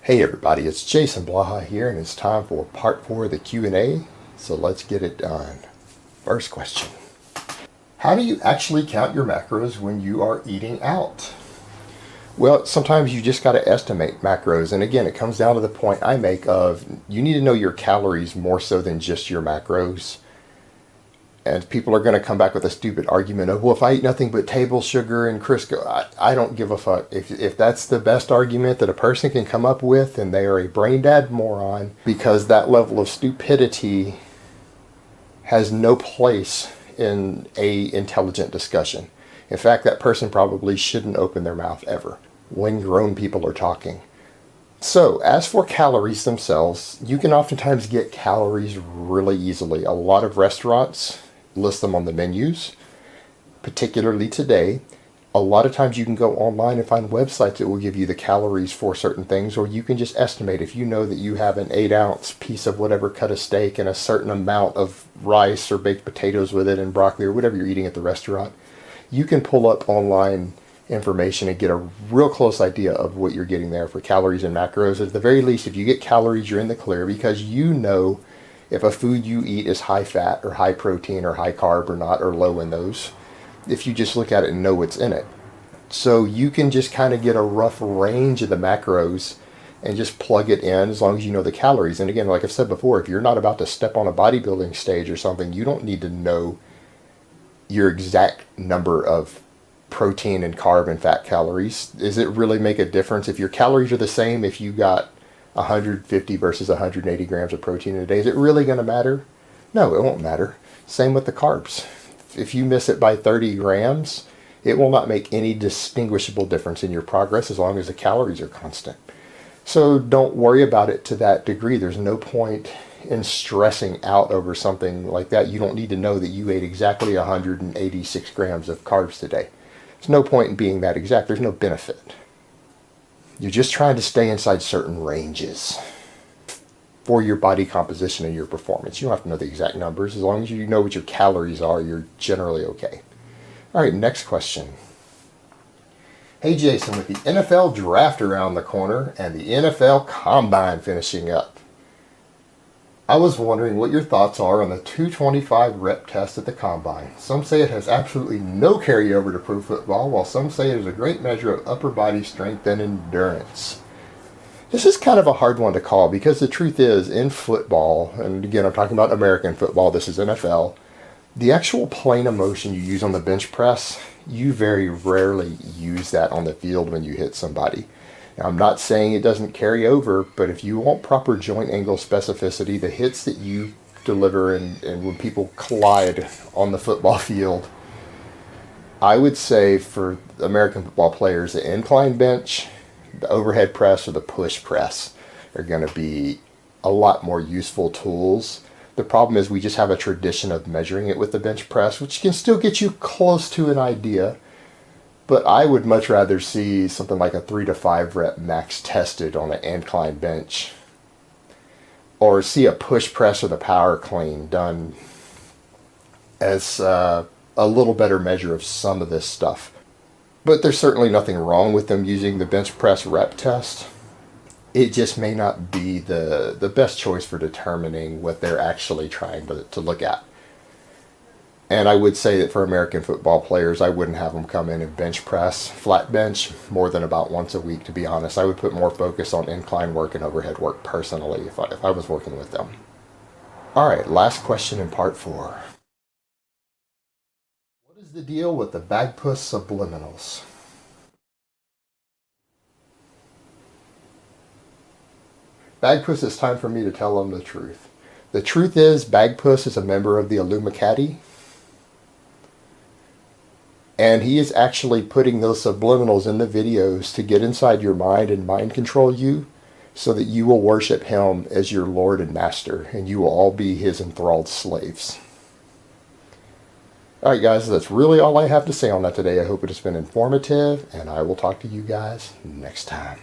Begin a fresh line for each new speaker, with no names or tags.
Hey everybody, it's Jason Blaha here, and it's time for part 4 of the Q&A, so let's get it done. First question. How do you actually count your macros when you are eating out? Well, sometimes you just got to estimate macros, and again, it comes down to the point I make of you need to know your calories more so than just your macros. And people are going to come back with a stupid argument of, well, if I eat nothing but table sugar and Crisco, I don't give a fuck. If that's the best argument that a person can come up with, then they are a brain dead moron, because that level of stupidity has no place in a intelligent discussion. In fact, that person probably shouldn't open their mouth ever when grown people are talking. So, as for calories themselves, you can oftentimes get calories really easily. A lot of restaurants list them on the menus, particularly today. A lot of times you can go online and find websites that will give you the calories for certain things, or you can just estimate. If you know that you have an 8-ounce piece of whatever cut of steak and a certain amount of rice or baked potatoes with it and broccoli or whatever you're eating at the restaurant, you can pull up online information and get a real close idea of what you're getting there for calories and macros. At the very least, if you get calories, you're in the clear, because you know if a food you eat is high fat or high protein or high carb or not, or low in those, if you just look at it and know what's in it. So you can just kind of get a rough range of the macros and just plug it in as long as you know the calories. And again, like I've said before, if you're not about to step on a bodybuilding stage or something, you don't need to know your exact number of protein and carb and fat calories. Does it really make a difference if your calories are the same if you got 150 versus 180 grams of protein in a day? Is it really going to matter? No, it won't matter. Same with the carbs. If you miss it by 30 grams, it will not make any distinguishable difference in your progress as long as the calories are constant. So don't worry about it to that degree. There's no point in stressing out over something like that. You don't need to know that you ate exactly 186 grams of carbs today. There's no point in being that exact. There's no benefit. You're just trying to stay inside certain ranges for your body composition and your performance. You don't have to know the exact numbers. As long as you know what your calories are, you're generally okay. All right, next question. Hey Jason, with the NFL draft around the corner and the NFL Combine finishing up, I was wondering what your thoughts are on the 225 rep test at the Combine. Some say it has absolutely no carryover to pro football, while some say it is a great measure of upper body strength and endurance. This is kind of a hard one to call, because the truth is, in football, and again I'm talking about American football, this is NFL, the actual plane of motion you use on the bench press, you very rarely use that on the field when you hit somebody. Now, I'm not saying it doesn't carry over, but if you want proper joint angle specificity, the hits that you deliver and when people collide on the football field, I would say for American football players, the incline bench, the overhead press, or the push press are going to be a lot more useful tools. The problem is we just have a tradition of measuring it with the bench press, which can still get you close to an idea. But I would much rather see something like a 3 to 5 rep max tested on an incline bench, or see a push press or the power clean done as a little better measure of some of this stuff. But there's certainly nothing wrong with them using the bench press rep test. It just may not be the best choice for determining what they're actually trying to look at. And I would say that for American football players, I wouldn't have them come in and bench press, flat bench, more than about once a week, to be honest. I would put more focus on incline work and overhead work personally if I was working with them. All right, last question in part 4. What is the deal with the Bagpuss Subliminals? Bagpuss, it's time for me to tell them the truth. The truth is, Bagpuss is a member of the Illuminati, and he is actually putting those subliminals in the videos to get inside your mind and mind control you, so that you will worship him as your Lord and Master, and you will all be his enthralled slaves. Alright guys, that's really all I have to say on that today. I hope it has been informative, and I will talk to you guys next time.